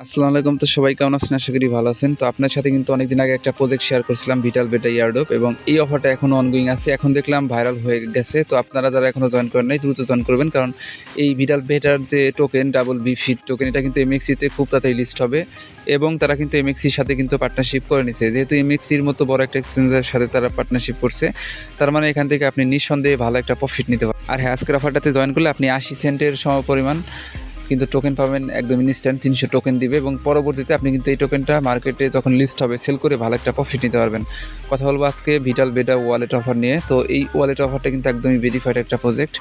আসসালামু আলাইকুম। তো সবাই কেমন আছেন? আশা করি ভালো আছেন। তো আপনার সাথে কিন্তু অনেকদিন আগে একটা প্রজেক্ট শেয়ার করছিলাম ভিটাল বেটা ইয়ারড্রপ এবং এই অফারটা এখনো অনগোয়িং আছে। এখন দেখলাম ভাইরাল হয়ে গেছে। তো আপনারা যারা এখনো জয়েন করেন নাই দ্রুত জয়েন করবেন। কারণ এই ভিটাল বেটার যে token double B fit token এটা কিন্তু এমএক্সিতে খুব তাড়াতাড়ি লিস্ট হবে এবং তারা কিন্তু এমএক্সির সাথে কিন্তু পার্টনারশিপ করে নিছে। যেহেতু এমএক্সির মতো বড় একটা এক্সচেঞ্জের সাথে তারা পার্টনারশিপ করছে, তার মানে এখান থেকে আপনি নিঃসন্দেহে ভালো একটা প্রফিট নিতে পারবেন। আর হ্যাঁ, আজকের অফারটাতে জয়েন করলে আপনি 80 সেন্টের সমপরিমাণ কিন্তু টোকেন পাবেন, একদম ইনস্ট্যান্ট 300 টোকেন দিবে এবং পরবর্তীতে আপনি কিন্তু এই টোকেনটা মার্কেটে যখন লিস্ট হবে সেল করে ভালো একটা প্রফিট নিতে পারবেন। কথা বলবো আজকে ভিটাল বেটা ওয়ালেট অফার নিয়ে। তো এই ওয়ালেট অফারটা কিন্তু একদমই ভেরিফাইড একটা প্রজেক্ট।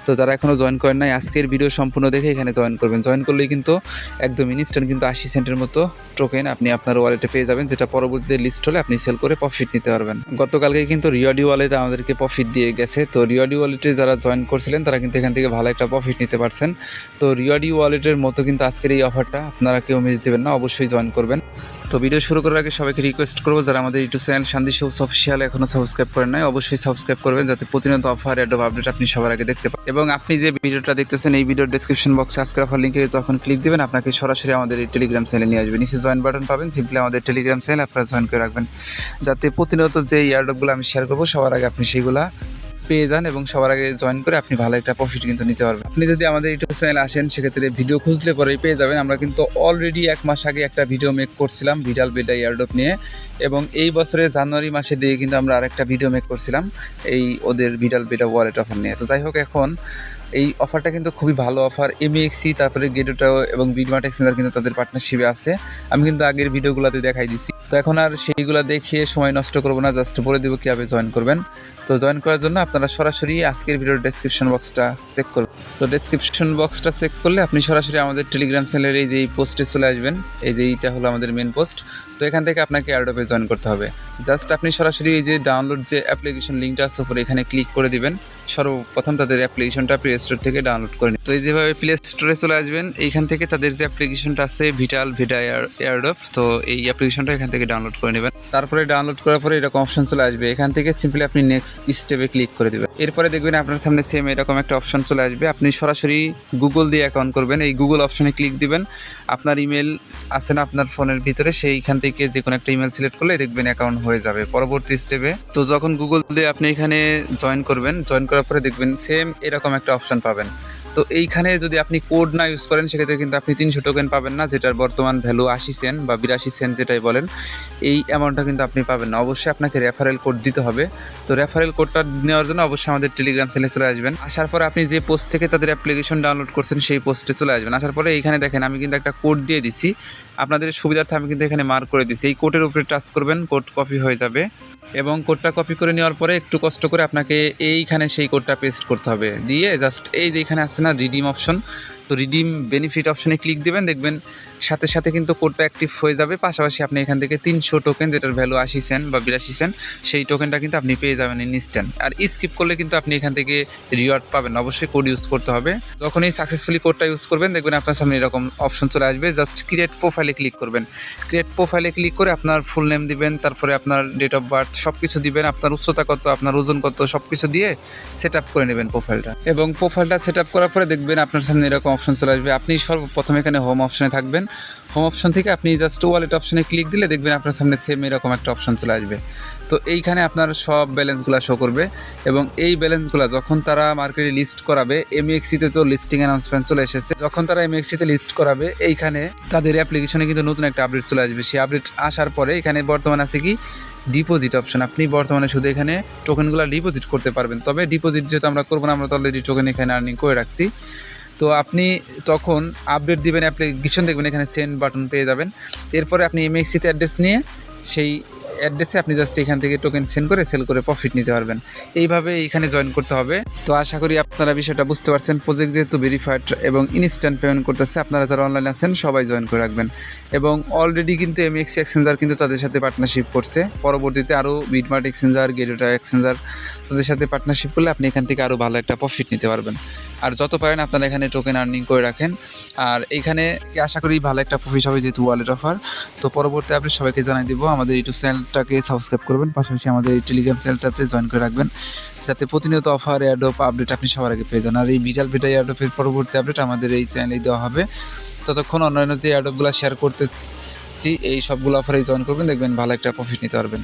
তো যারা এখনও জয়েন করেন নাই আজকের ভিডিও সম্পূর্ণ দেখে এখানে জয়েন করবেন। জয়েন করলেই কিন্তু একদম ইনস্ট্যান্ট কিন্তু 80 সেন্টের মতো টোকেন আপনি আপনার ওয়ালেটে পেয়ে যাবেন, যেটা পরবর্তীতে লিস্ট হলে আপনি সেল করে প্রফিট নিতে পারবেন। গতকালকে কিন্তু রিওয়ার্ডি ওয়ালেট আমাদেরকে প্রফিট দিয়ে গেছে। তো রিওয়ার্ডি ওয়ালেটে যারা জয়েন করছিলেন তারা কিন্তু এখান থেকে ভালো একটা প্রফিট নিতে পারছেন। তো রিওয়ার্ডি ওয়ালেটের মতো কিন্তু আজকের এই অফারটা আপনারা কেউ মিস দেবেন না, অবশ্যই জয়েন করবেন। তো ভিডিও শুরু করার আগে সবাইকে রিকোয়েস্ট করবো, যারা আমাদের ইউটিউব চ্যানেল শান্তি শোস অফিসিয়াল এখনও সাবস্ক্রাইব করেন নাই অবশ্যই সাবস্ক্রাইব করবেন, যাতে প্রতিনিয়ত অফার অ্যাড আপডেট আপনি সবার আগে দেখতে পান। এবং আপনি যে ভিডিওটা দেখতেছেন এই ভিডিওর ডেসক্রিপশন বক্সে আজকের অফার লিঙ্কে যখন ক্লিক দেবেন আপনাকে সরাসরি আমাদের এই টেলিগ্রাম চ্যানেলে নিয়ে আসবে। নিচে জয়েন বাটন পাবেন, সিম্পলি আমাদের টেলিগ্রাম চ্যানেল আপনারা জয়েন করে রাখবেন, যাতে প্রতিনিয়ত যে এয়ারড্রপগুলো আমি শেয়ার করবো সবার আগে আপনি সেইগুলা পেয়ে যান এবং সবার আগে জয়েন করে আপনি ভালো একটা প্রফিট কিন্তু নিতে পারবেন। আপনি যদি আমাদের ইউটিউব চ্যানেলে আসেন সেক্ষেত্রে ভিডিও খুঁজলে পরেই পেয়ে যাবেন। আমরা কিন্তু অলরেডি 1 মাস আগে একটা ভিডিও মেক করছিলাম ভিটাল বেটা এয়ারড্রপ নিয়ে এবং এই বছরের জানুয়ারি মাসে দিয়ে কিন্তু আমরা আরেকটা ভিডিও মেক করছিলাম এই ওদের ভিটাল বেটা ওয়ালেট অফার নিয়ে। তো যাই হোক, এখন এই অফারটা কিন্তু খুবই ভালো অফার। এমএক্সি তারপরে গেটোটাও এবং বিডমার্ট এক্সচেঞ্জার কিন্তু তাদের পার্টনারশিপে আছে। আমি কিন্তু আগের ভিডিওগুলোতে দেখাই দিছি। তো এখন আর সেইগুলো দেখিয়ে সময় নষ্ট করবো না, জাস্ট বলে দেবো কীভাবে জয়েন করবেন। তো জয়েন করার জন্য আপনারা সরাসরি আজকের ভিডিওর ডেসক্রিপশন বক্সটা চেক করবেন। তো ডেসক্রিপশন বক্সটা চেক করলে আপনি সরাসরি আমাদের টেলিগ্রাম চ্যানেলের এই যে এই পোস্টে চলে আসবেন। এই যে এইটা হলো আমাদের মেন পোস্ট। তো এখান থেকে আপনাকে এয়ারড্রপে জয়েন করতে হবে। জাস্ট আপনি সরাসরি এই যে ডাউনলোড যে অ্যাপ্লিকেশন লিঙ্কটা আছে উপরে এখানে ক্লিক করে দিবেন। সর্বপ্রথম তাদের অ্যাপ্লিকেশনটা প্লে স্টোর থেকে ডাউনলোড করে নিন। তো এই যেভাবে প্লে স্টোরে চলে আসবেন, এইখান থেকে তাদের যে অ্যাপ্লিকেশনটা আছে ভিটাল বেটা এয়ারড্রপ, তো এই অ্যাপ্লিকেশনটা এখান থেকে ডাউনলোড করে নেবেন। তারপরে ডাউনলোড করার পরে এরকম অপশন চলে আসবে, এখান থেকে সিম্পলি আপনি নেক্সট স্টেপে ক্লিক করে দেবেন। এরপরে দেখবেন আপনার সামনে সেম এরকম একটা অপশন চলে আসবে। আপনি সরাসরি গুগল দিয়ে অ্যাকাউন্ট করবেন, এই গুগল অপশনে ক্লিক দিবেন। আপনার ইমেল আছে না আপনার ফোনের ভিতরে, সেইখান থেকে যে কোনো একটা ইমেল সিলেক্ট করলে দেখবেন অ্যাকাউন্ট হয়ে যাবে পরবর্তী স্টেপে। তো যখন গুগল দিয়ে আপনি এখানে জয়েন করবেন, জয়েন করার পরে দেখবেন সেম এরকম একটা অপশন পাবেন। তো এইখানে যদি আপনি কোড না ইউজ করেন সেক্ষেত্রে কিন্তু আপনি 300 টোকেন পাবেন না, যেটার বর্তমান ভ্যালু 80 সেন্ট বা 82 সেন্ট যেটাই বলেন, এই অ্যামাউন্টটা কিন্তু আপনি পাবেন না। অবশ্যই আপনাকে রেফারেল কোড দিতে হবে। তো রেফারেল কোডটা নেওয়ার জন্য অবশ্যই আমাদের টেলিগ্রাম চ্যানেলে চলে আসবেন। আসার পরে আপনি যে পোস্ট থেকে তাদের অ্যাপ্লিকেশন ডাউনলোড করছেন সেই পোস্টে চলে আসবেন। আসার পরে এইখানে দেখেন আমি কিন্তু একটা কোড দিয়ে দিছি, আপনাদের সুবিধার্থে আমি কিন্তু এখানে মার্ক করে দিছি। এই কোডের উপরে টাচ করবেন, কোড কপি হয়ে যাবে এবং কোডটা কপি করে নেওয়ার পরে একটু কষ্ট করে আপনাকে এইখানে সেই কোডটা পেস্ট করতে হবে। দিয়ে জাস্ট এই যে এখানে আসছে না রিডিম অপশন, তো রিডিম বেনিফিট অপশনে ক্লিক দেবেন, দেখবেন সাথে সাথে কিন্তু কোডটা অ্যাক্টিভ হয়ে যাবে। পাশাপাশি আপনি এখান থেকে 300 টোকেন যেটার ভ্যালু 80 সেন্ট বা 82 সেন্ট সেই টোকেনটা কিন্তু আপনি পেয়ে যাবেন ইনস্ট্যান্ট। আর স্কিপ করলে কিন্তু আপনি এখান থেকে রিওয়ার্ড পাবেন। অবশ্যই কোড ইউজ করতে হবে। যখনই সাকসেসফুলি কোডটা ইউজ করবেন দেখবেন আপনার সামনে এরকম অপশন চলে আসবে। জাস্ট ক্রিয়েট প্রোফাইলে ক্লিক করবেন। ক্রিয়েট প্রোফাইলে ক্লিক করে আপনার ফুল নেম দিবেন, তারপরে আপনার ডেট অফ বার্থ সব কিছু দিবেন, আপনার উচ্চতা কত, আপনার ওজন কত, সব কিছু দিয়ে সেট আপ করে নেবেন প্রোফাইলটা। এবং প্রোফাইলটা সেট আপ করার পরে দেখবেন আপনার সামনে এরকম অপশন চলে আসবে। আপনি সর্বপ্রথম এখানে হোম অপশনে থাকবেন। হোম অপশন থেকে আপনি জাস্ট ওয়ালেট অপশনে ক্লিক দিলে দেখবেন আপনার সামনে সেম এরকম একটা অপশন চলে আসবে। তো এইখানে আপনার সব ব্যালেন্সগুলো শো করবে এবং এই ব্যালেন্সগুলো যখন তারা মার্কেটে লিস্ট করাবে, এমএক্সিতে তো লিস্টিং অ্যানাউন্সমেন্ট চলে এসেছে, যখন তারা এমএক্সিতে লিস্ট করাবে এইখানে তাদের অ্যাপ্লিকেশনে কিন্তু নতুন একটা আপডেট চলে আসবে। সেই আপডেট আসার পরে এখানে বর্তমানে আছে কি ডিপোজিট অপশন। আপনি বর্তমানে শুধু এখানে টোকেনগুলো ডিপোজিট করতে পারবেন। তবে ডিপোজিট যেহেতু আমরা করবো না, আমরা তো অলরেডি টোকেন এখানে আর্নিং করে রাখছি। তো আপনি তখন আপডেট দিবেন অ্যাপ্লিকেশন, দেখবেন এখানে সেন্ড বাটন পেয়ে যাবেন। এরপরে আপনি এমএক্সিতে অ্যাড্রেস নিয়ে সেই অ্যাড্রেসে আপনি জাস্ট এখান থেকে টোকেন সেন্ড করে সেল করে প্রফিট নিতে পারবেন। এইভাবে এইখানে জয়েন করতে হবে। তো আশা করি আপনারা বিষয়টা বুঝতে পারছেন। প্রজেক্ট যেহেতু ভেরিফাইড এবং ইনস্ট্যান্ট পেমেন্ট করতেছে, আপনারা যারা অনলাইনে আছেন সবাই জয়েন করে রাখবেন। এবং অলরেডি কিন্তু এমএক্সি এক্সচেঞ্জার কিন্তু তাদের সাথে পার্টনারশিপ করছে। পরবর্তীতে আরও বিডমার্ট এক্সচেঞ্জার, গেটোটা এক্সচেঞ্জার তাদের সাথে পার্টনারশিপ করলে আপনি এখান থেকে আরও ভালো একটা প্রফিট নিতে পারবেন। আর যত পারেন আপনারা এখানে টোকেন আর্নিং করে রাখেন। আর এইখানে আশা করি ভালো একটা প্রফিট হবে যেহেতু ওয়ালেট অফার। তো পরবর্তী আপডেট সবাইকে জানাই দিব। আমাদের ইউটিউব চ্যানেলটাকে সাবস্ক্রাইব করবেন, পাশাপাশি আমাদের এই টেলিগ্রাম চ্যানেলটাতে জয়েন করে রাখবেন, যাতে প্রতিনিয়ত অফার এয়ারড্রপ আপডেট আপনি সবার আগে পেয়ে যান। আর এই ভিটাল বেটা এয়ারড্রপের পরবর্তী আপডেট আমাদের এই চ্যানেলেই দেওয়া হবে। ততক্ষণ অন্যান্য যে এয়ারড্রপগুলো শেয়ার করতেছি এই সবগুলো অফারে জয়েন করবেন, দেখবেন ভালো একটা প্রফিট নিতে পারবেন।